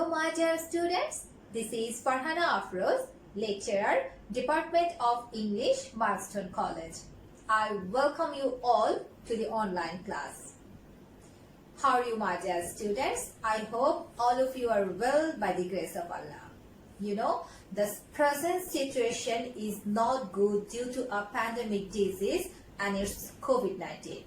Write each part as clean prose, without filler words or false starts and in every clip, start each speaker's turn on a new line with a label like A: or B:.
A: my dear students. This is Farhana Afroz, lecturer, Department of English, Milestone College. I welcome you all to the online class. How are you, my dear students? I hope all of you are well by the grace of Allah. You know, the present situation is not good due to a pandemic disease and it's COVID-19.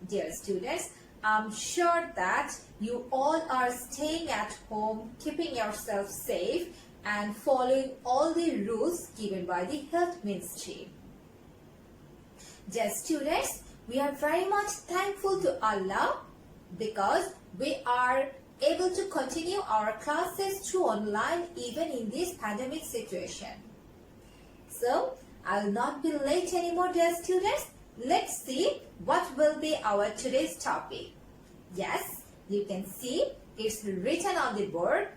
A: Dear students, I'm sure that you all are staying at home, keeping yourself safe and following all the rules given by the Health Ministry. Dear students, we are very much thankful to Allah because we are able to continue our classes through online even in this pandemic situation. So, I will not be late anymore, dear students. Let's see what will be our today's topic. Yes, you can see it's written on the board.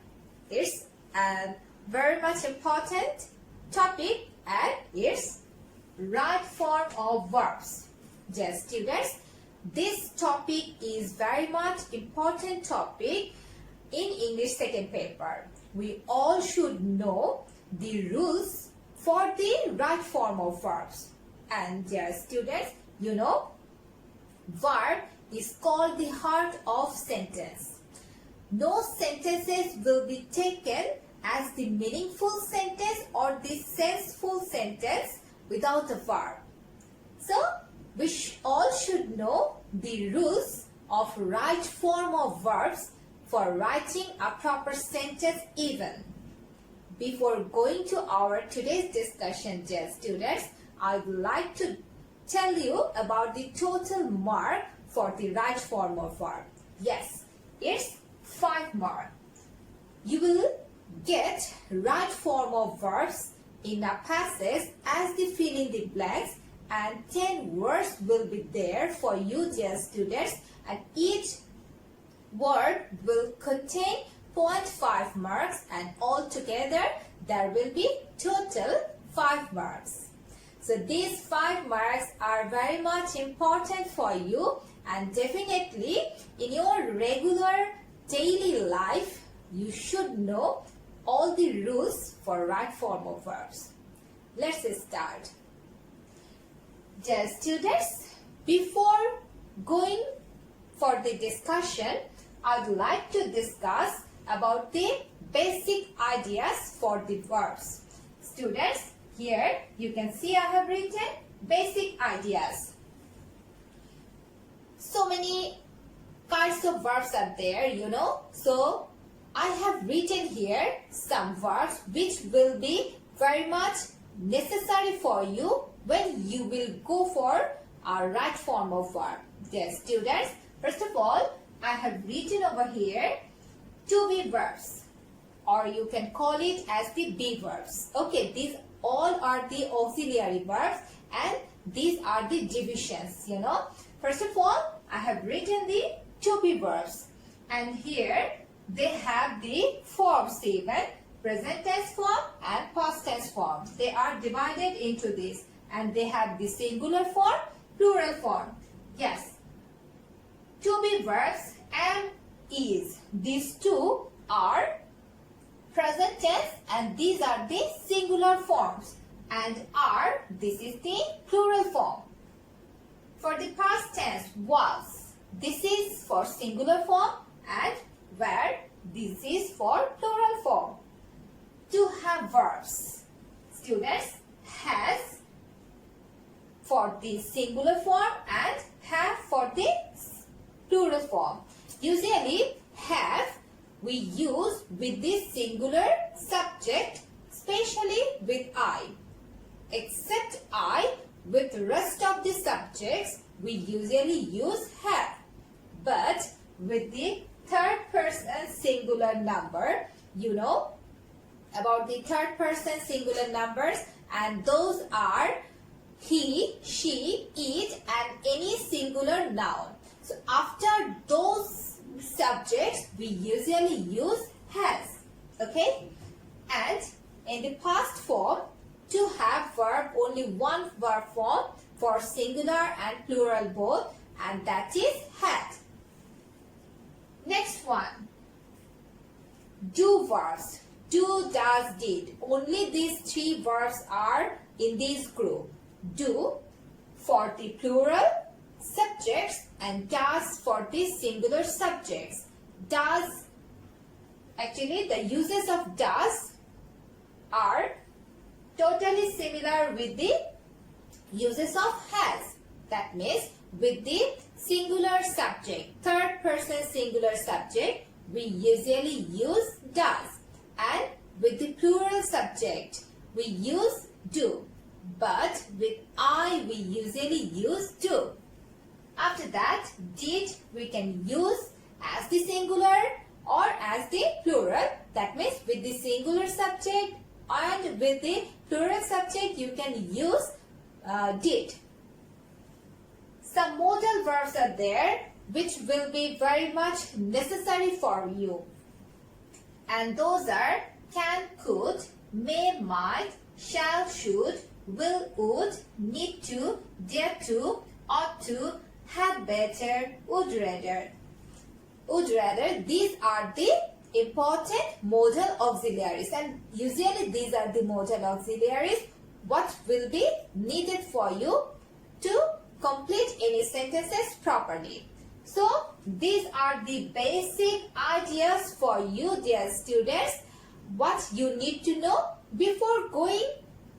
A: It's a very much important topic and it's right form of verbs. Dear students, this topic is very much important topic in English second paper. We all should know the rules for the right form of verbs. And dear students, you know, verb is called the heart of sentence. No sentences will be taken as the meaningful sentence or the senseful sentence without a verb. So, we all should know the rules of right form of verbs for writing a proper sentence even. Before going to our today's discussion, dear students, I would like to tell you about the total mark for the right form of verb. Yes, it's 5 marks. You will get right form of verbs in a passage as the fill in the blanks and 10 words will be there for you, dear students, and each word will contain 0.5 marks and altogether there will be total 5 marks. So these 5 marks are very much important for you and definitely in your regular daily life you should know all the rules for right form of verbs. Let's start. Dear students, before going for the discussion, I would like to discuss about the basic ideas for the verbs. Students, here you can see I have written basic ideas. So many kinds of verbs are there, you know. So, I have written here some verbs which will be very much necessary for you when you will go for a right form of verb. Dear students, first of all, I have written over here to be verbs or you can call it as the be verbs. Okay, these all are the auxiliary verbs and these are the divisions, you know. First of all, I have written the to be verbs and here they have the forms even, present tense form and past tense form. They are divided into this and they have the singular form, plural form. Yes, to be verbs and is. These two are present tense and these are the singular forms and are, this is the plural form. For the past tense, was, this is for singular form and where, this is for plural form. To have verbs, students, has for the singular form and have for the plural form. Usually have we use with the singular subject, especially with I. Except I, with the rest of the subjects, we usually use have. But with the third person singular number, you know about the third person singular numbers and those are he, she, it and any singular noun. So after those subjects we usually use has. Okay? And in the past form, to have verb, only one verb form for singular and plural both and that is had. Next one. do verbs. Do, does, did. Only these three verbs are in this group. Do for the plural subjects and does for the singular subjects. Does, actually the uses of does are totally similar with the uses of has. That means with the singular subject, third person singular subject, we usually use does. And with the plural subject, we use do. But with I, we usually use do. After that, did we can use as the singular or as the plural. That means with the singular subject and with the plural subject, you can use did. Some modal verbs are there which will be very much necessary for you. And those are can, could, may, might, shall, should, will, would, need to, dare to, ought to, had better, would rather. Would rather, these are the important modal auxiliaries, and usually these are the modal auxiliaries what will be needed for you to complete any sentences properly. So these are the basic ideas for you, dear students, what you need to know before going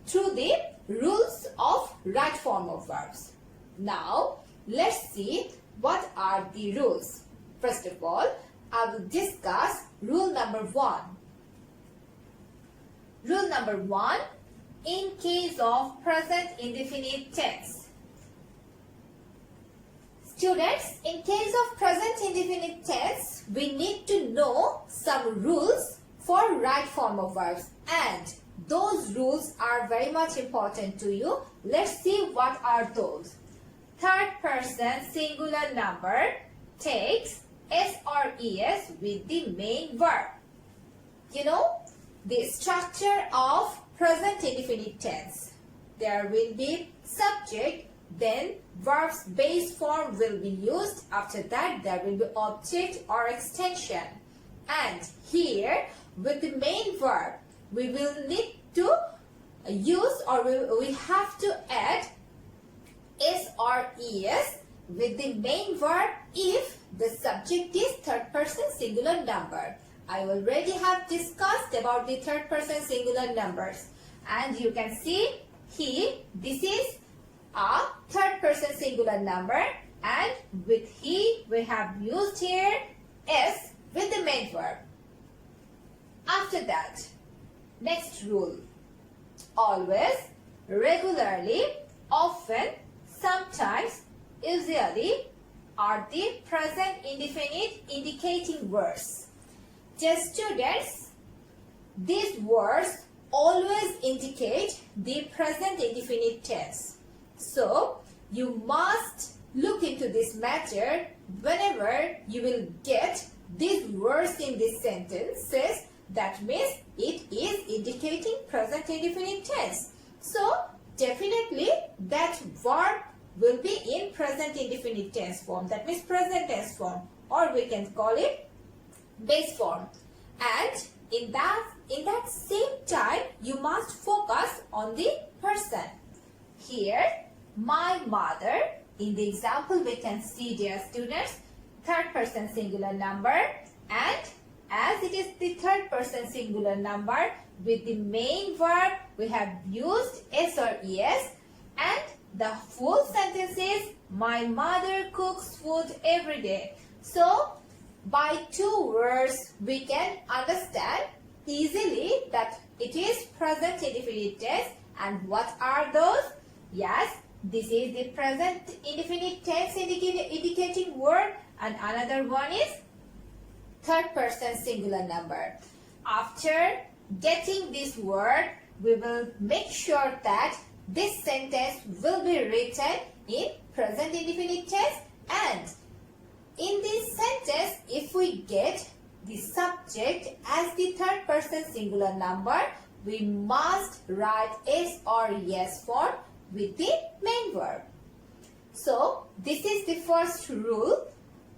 A: through the rules of right form of verbs. Now let's see what are the rules. First of all, I will discuss rule number 1. Rule number 1, in case of present indefinite tense. Students, in case of present indefinite tense, we need to know some rules for right form of verbs, and those rules are very much important to you. Let's see what are those. Third person singular number takes S or ES with the main verb. You know, the structure of present indefinite tense. There will be subject, then verb's base form will be used. After that, there will be object or extension. And here, with the main verb, we will need to use or we have to add S or ES with the main verb if the subject is third person singular number. I already have discussed about the third person singular numbers, and you can see here this is a third person singular number, and with he we have used here S with the main verb. After that, next rule, always, regularly, often, sometimes, usually are the present indefinite indicating words. Dear students, these words always indicate the present indefinite tense. So, you must look into this matter whenever you will get these words in this sentences. That means it is indicating present indefinite tense. So, definitely that verb will be in present indefinite tense form. That means present tense form, or we can call it base form. And in that same time, you must focus on the person. Here, my mother. In the example, we can see, dear students, third person singular number, and as it is the third person singular number, with the main verb, we have used S or ES, and the full sentence is, my mother cooks food every day. So, by two words, we can understand easily that it is present indefinite tense. And what are those? Yes, this is the present indefinite tense indicating word, and another one is third person singular number. After getting this word, we will make sure that this sentence will be written in present indefinite tense, and in this sentence, if we get the subject as the third person singular number, we must write S or ES form with the main verb. So, this is the first rule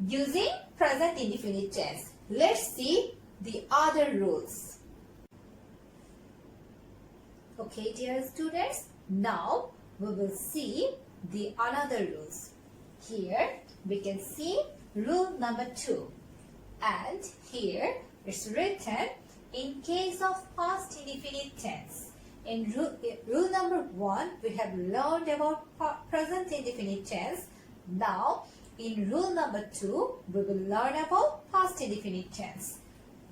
A: using present indefinite tense. Let's see the other rules. Okay, dear students, now we will see the another rules. Here we can see rule number 2, and here it's written in case of past indefinite tense. In rule number 1, we have learned about present indefinite tense. Now, in rule number 2, we will learn about past indefinite tense.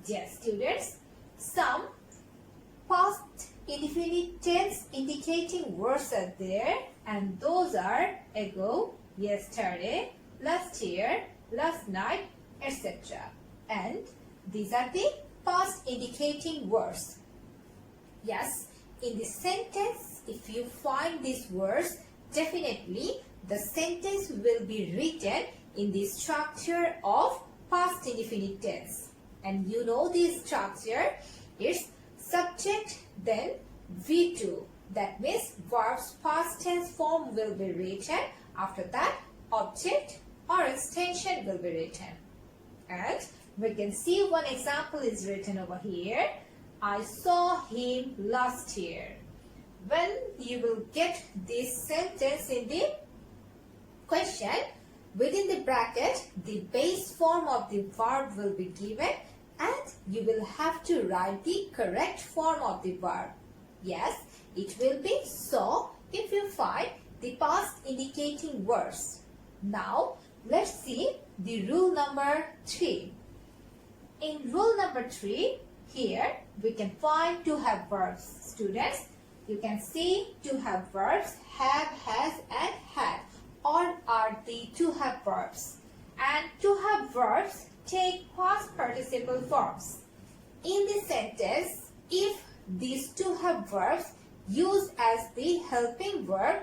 A: Dear students, some past indefinite tense indicating words are there, and those are ago, yesterday, last year, last night, etc. And these are the past indicating words. Yes, in the sentence, if you find these words, definitely the sentence will be written in the structure of past indefinite tense. And you know this structure is subject, then V2. That means verb's past tense form will be written. After that, object or extension will be written. And we can see one example is written over here. I saw him last year. When you will get this sentence in the question, within the bracket, the base form of the verb will be given, and you will have to write the correct form of the verb. Yes, it will be so if you find the past indicating words. Now, let's see the rule number 3. In rule number 3, here we can find to have verbs. Students, you can see to have verbs have, has and had. All are the to have verbs. And to have verbs take past participle forms. In the sentence, if these to have verbs used as the helping verb,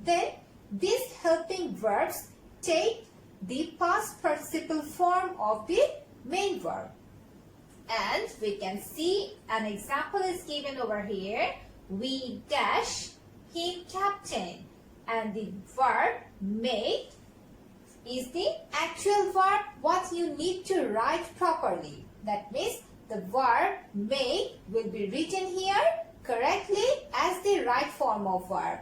A: then these helping verbs take the past participle form of the main verb. And we can see an example is given over here. We dash him captain, and the verb made is the actual verb what you need to write properly. That means the verb made will be written here correctly as the right form of verb.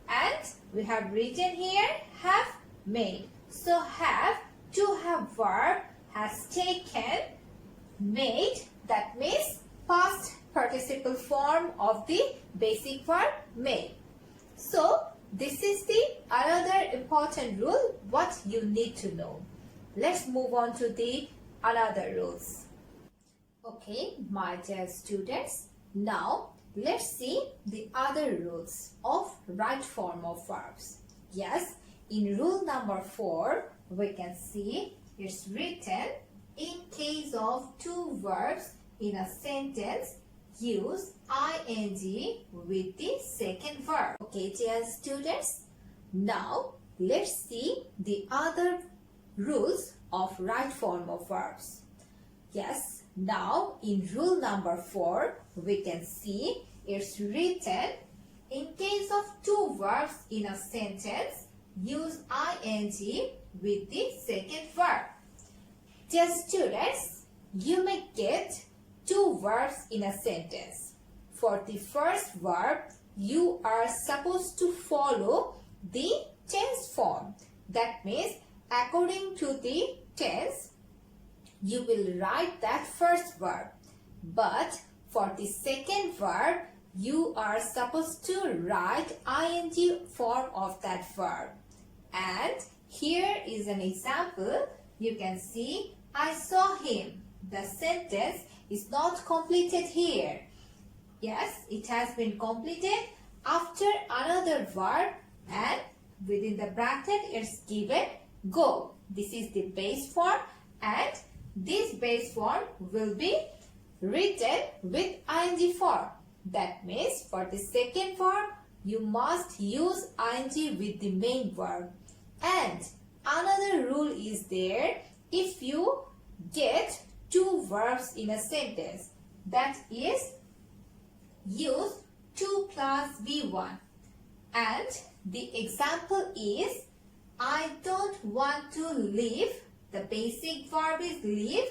A: And we have written here have made. So have to have verb has taken made, that means past participle form of the basic verb made. So this is the another important rule what you need to know. Let's move on to the another rules. Okay, my dear students, now let's see the other rules of right form of verbs. Yes, in rule number 4, we can see it's written in case of two verbs in a sentence, use ing with the second verb. Okay, dear students, now let's see the other rules of right form of verbs. Yes, now in rule number 4, we can see it's written in case of two verbs in a sentence, use ing with the second verb. Dear students, you may get two verbs in a sentence. For the first verb, you are supposed to follow the tense form. That means, according to the tense, you will write that first verb. But for the second verb, you are supposed to write ing form of that verb. And here is an example. You can see, I saw him. The sentence is not completed here. Yes, it has been completed after another verb, and within the bracket it's given go. This is the base form, and this base form will be written with ing form. That means for the second verb, you must use ing with the main verb. And another rule is there, if you get two verbs in a sentence, that is, use 2 plus V1. And the example is, I don't want to leave. The basic verb is leave,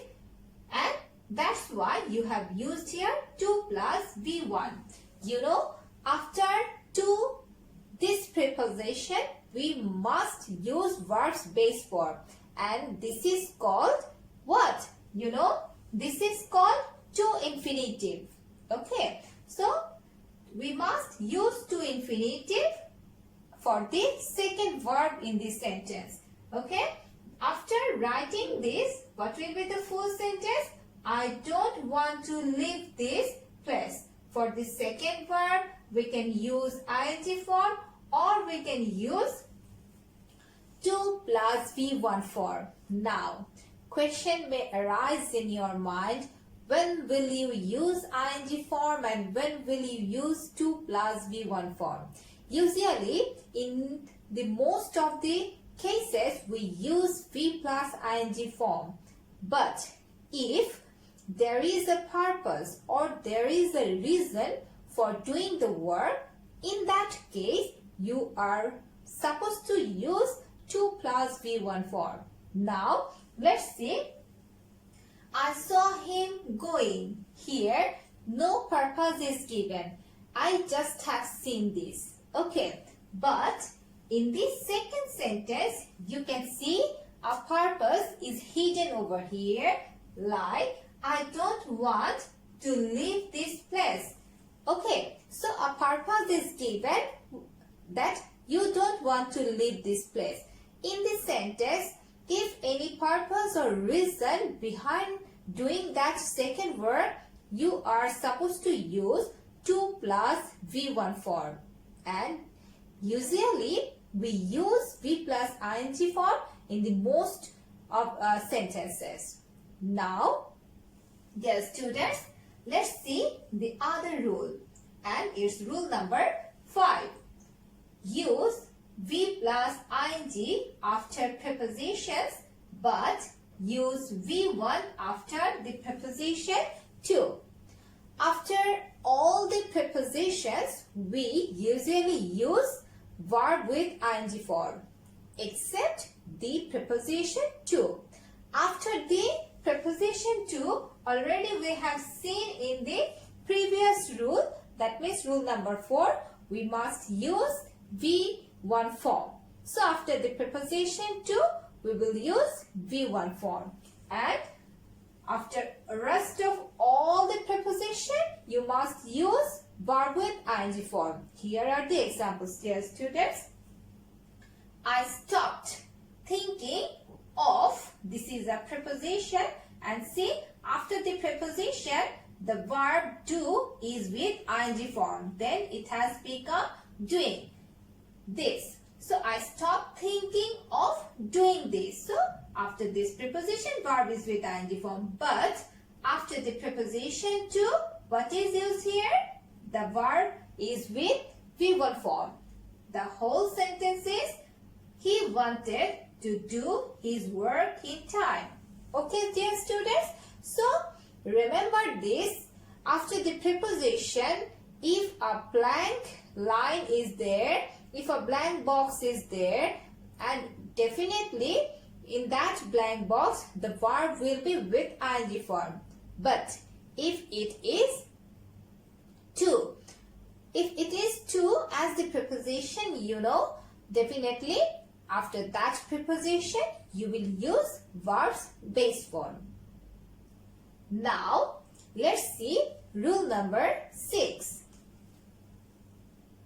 A: and That's why you have used here 2 plus V1. You know, after to this preposition, we must use verbs base form. And this is called what? You know, this is called to infinitive. Okay. So, we must use to infinitive for the second verb in this sentence. Okay. After writing this, what will be the full sentence? I don't want to leave this place. For the second verb, we can use ing form or we can use 2 plus V1 form. Now, question may arise in your mind, when will you use ing form and when will you use 2 plus V1 form? Usually, in the most of the cases, we use V plus ing form. But if there is a purpose or there is a reason for doing the work, in that case, you are supposed to use 2 plus V1 form. Now, let's see. I saw him going. Here, no purpose is given. I just have seen this. Okay, but in this second sentence, you can see a purpose is hidden over here, like I don't want to leave this place. Okay, so a purpose is given that you don't want to leave this place. In this sentence, if any purpose or reason behind doing that second verb, you are supposed to use 2 plus V1 form. And usually, we use V plus ing form in the most of sentences. Now, dear students, let's see the other rule. And it's rule number 5. Use V plus ing after prepositions, but use V1 after the preposition to. After all the prepositions, we usually use verb with ing form, except the preposition to. After the preposition to, already we have seen in the previous rule, that means rule number 4, we must use V1 form. So after the preposition to, we will use V1 form. And after rest of all the preposition, you must use verb with ing form. Here are the examples, dear students. I stopped thinking of, this is a preposition, and see, after the preposition, the verb do is with ing form. Then it has become doing this. So I stopped thinking of doing this. So after this preposition, verb is with ing form. But after the preposition to, what is used here? The verb is with V1 form. The whole sentence is, he wanted to do his work in time. Okay, dear students? So remember this. After the preposition, if a blank line is there, if a blank box is there, and definitely in that blank box, the verb will be with ing form. But if it is to, if it is to as the preposition, you know, definitely after that preposition, you will use verbs base form. Now, let's see rule number 6.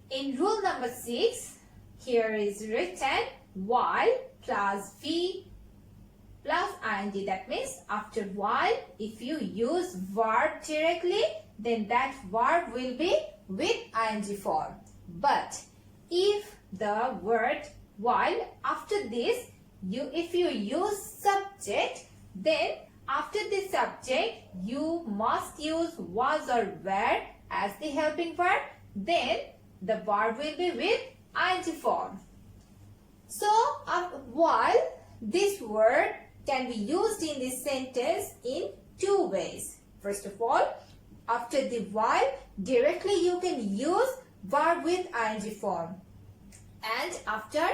A: In rule number 6, here is written while plus V plus ing. That means after while, if you use verb directly, then that verb will be with ing form. But if the word while, after this, if you use subject, then after the subject, you must use was or were as the helping verb. Then the verb will be with ing form. So, while, this word can be used in this sentence in 2 ways. First of all, after the while, directly you can use verb with ing form. And after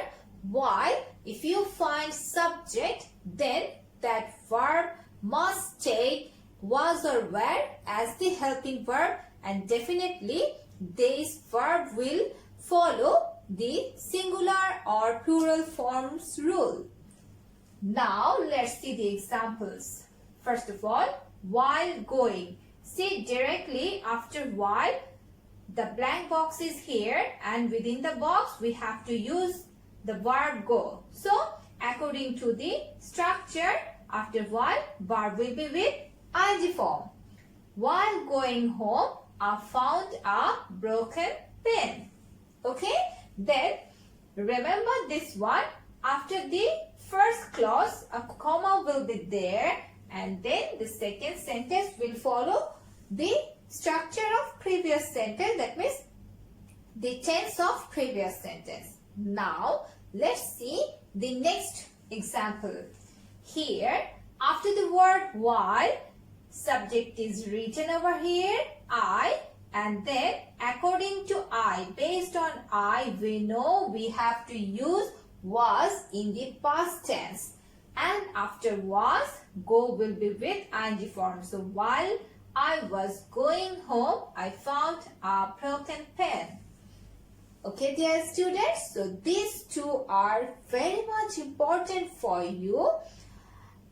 A: while, if you find subject, then that verb must take was or were as the helping verb, and definitely this verb will follow the singular or plural forms rule. Now let's see the examples. First of all, while going. See, directly after while, the blank box is here, and within the box we have to use the verb go. So according to the structure, after while, verb will be with ing form. While going home, I found a broken pen. Okay, then remember this one. After the first clause, a comma will be there, and then the second sentence will follow the structure of previous sentence. That means the tense of previous sentence. Now let's see the next example. Here, after the word while, subject is written over here, I, and then according to I, based on I, we know we have to use was in the past tense, and after was, go will be with ing form. So while I was going home, I found a broken pen. Okay, dear students, so these two are very much important for you.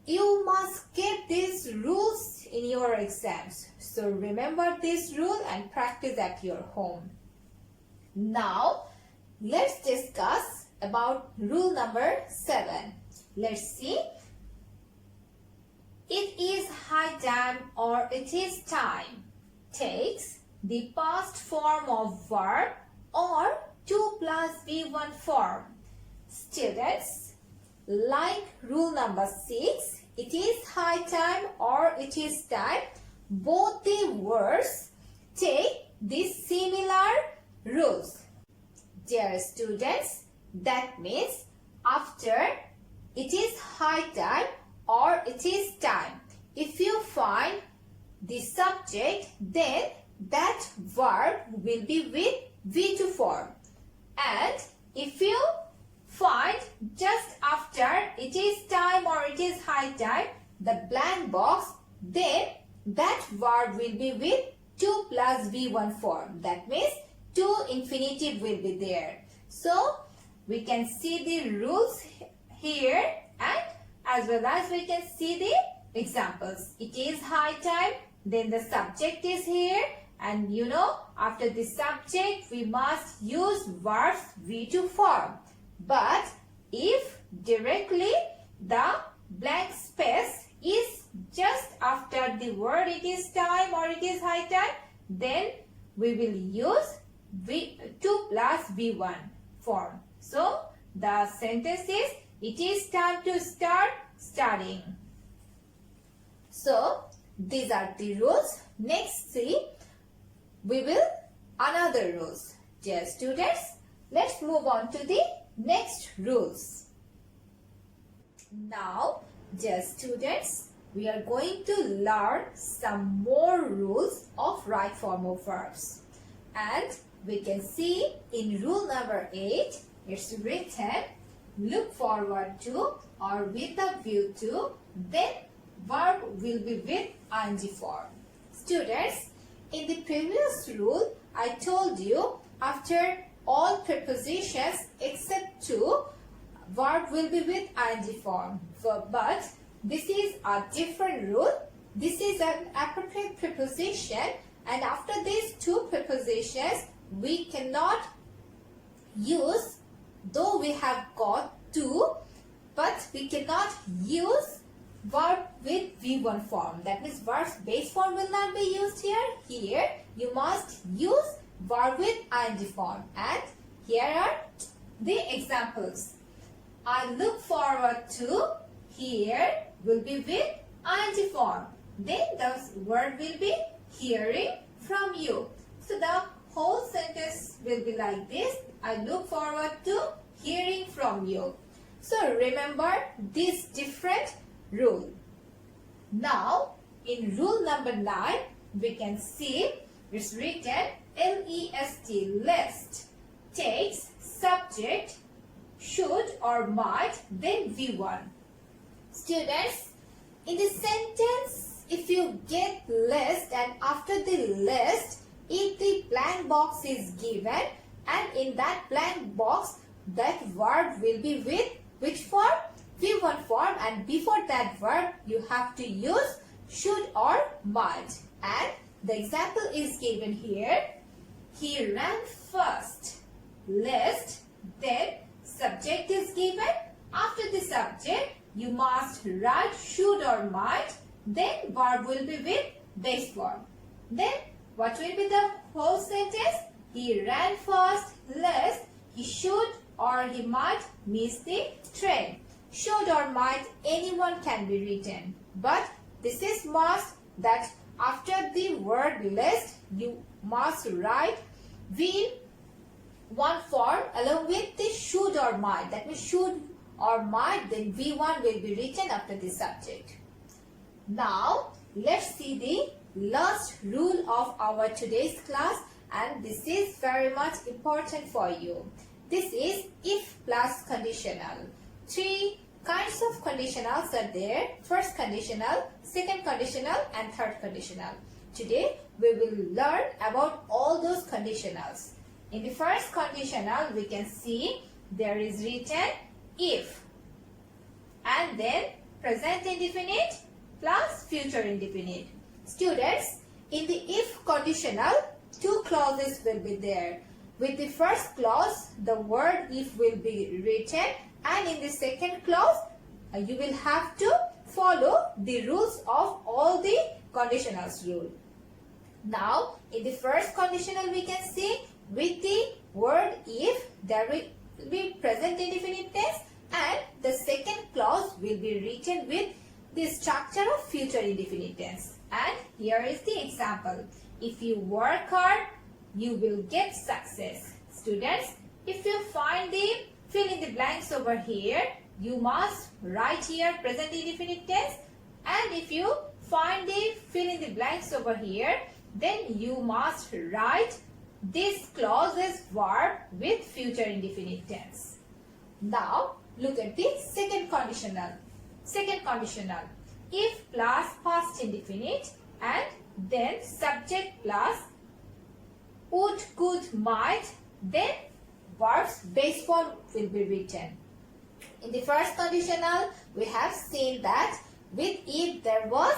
A: You must get these rules in your exams. So remember this rule and practice at your home. Now, let's discuss about rule number 7. Let's see. It is high time or it is time takes the past form of verb or 2 plus V1 form. Students, like rule number 6, it is high time or it is time, both the words take these similar rules. Dear students, that means after it is high time or it is time, if you find the subject, then that verb will be with V2 form. And if you find just after it is time or it is high time, the blank box, then that verb will be with 2 plus V1 form. That means 2 infinitive will be there. So we can see the rules here, and as well as we can see the examples. It is high time, then the subject is here, and you know, after the subject we must use verbs V2 form. But if directly the blank space is just after the word it is time or it is high time, then we will use 2 plus V1 form. So the sentence is, it is time to start studying. So these are the rules. Next, see, we will another rules. Dear students, let's move on to the next rules. Now, dear students, we are going to learn some more rules of right form of verbs. And we can see in rule number 8, it's written, look forward to or with a view to, then verb will be with ing form. Students, in the previous rule, I told you after all prepositions except 2, verb will be with ing form. But this is a different rule. This is an appropriate preposition, and after these 2 prepositions, we cannot use, though we have got 2, but we cannot use verb with V1 form. That means verb's base form will not be used here. Here you must use verb with ing form. And here are the examples. I look forward to, here will be with ing form. Then the word will be hearing from you. So the whole sentence will be like this. I look forward to hearing from you. So remember this different rule. Now in rule number 9, we can see it's written LEST, lest, takes subject, should or might, then V1. Students, in the sentence, if you get list if the blank box is given, and in that blank box that verb will be with which form? V1 form, and before that verb you have to use should or might. And the example is given here. He ran first. List, then subject is given. After the subject you must write should or might, then verb will be with base form. Then what will be the whole sentence? He ran first, lest he should or he might miss the train. Should or might, anyone can be written, but this is must that after the word lest you must write V1 form along with the should or might. That means should or might, then V1 will be written after the subject. Now let's see the last rule of our today's class, and this is very much important for you. This is if plus conditional. Three kinds of conditionals are there. First conditional, second conditional and third conditional. Today we will learn about all those conditionals. In the first conditional we can see there is written if, and then present indefinite plus future indefinite. Students, in the if conditional, two clauses will be there. With the first clause, the word if will be written, and in the second clause, you will have to follow the rules of all the conditionals rule. Now, in the first conditional, we can see with the word if, there will be present indefinite tense, and the second clause will be written with the structure of future indefinite tense. And here is the example. If you work hard, you will get success. Students, if you find the fill in the blanks over here, you must write here present indefinite tense, and if you find the fill in the blanks over here, then you must write this clause as verb with future indefinite tense. Now look at the second conditional. Second conditional, if plus past indefinite and then subject plus would, could, might, then verbs base form will be written. In the first conditional, we have seen that with if there was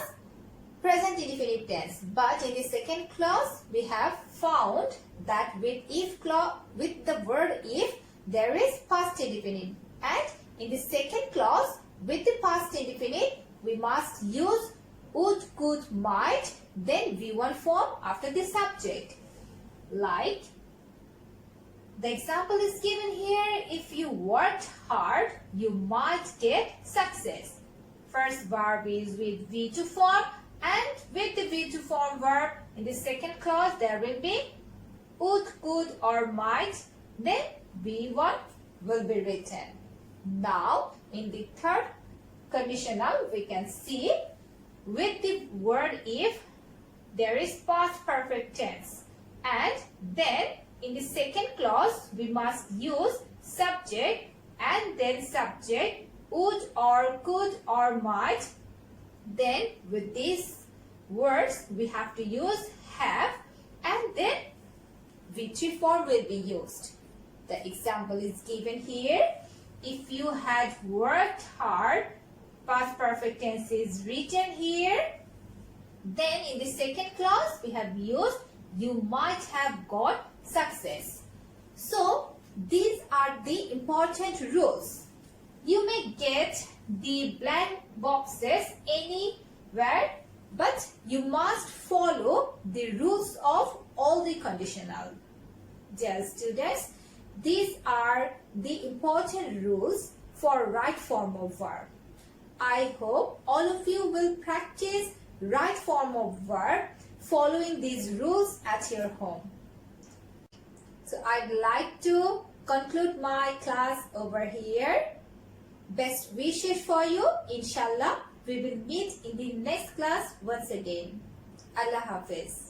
A: present indefinite tense, but in the second clause we have found that with if clause, with the word if, there is past indefinite, and in the second clause with the past indefinite we must use would, could, might, then V1 form after the subject. Like the example is given here, if you worked hard, you might get success. First verb is with V2 form, and with the V2 form verb in the second clause there will be would, could or might, then V1 will be written. Now in the third conditional we can see with the word if there is past perfect tense, and then in the second clause we must use subject and then subject would or could or might. Then with these words we have to use have, and then V3 form will be used. The example is given here. If you had worked hard, past perfect tense is written here. Then in the second clause we have used you might have got success. So these are the important rules. You may get the blank boxes anywhere, but you must follow the rules of all the conditional. Dear students, these are the important rules for right form of verb. I hope all of you will practice right form of verb following these rules at your home. So I'd like to conclude my class over here. Best wishes for you. Inshallah, we will meet in the next class once again. Allah Hafiz.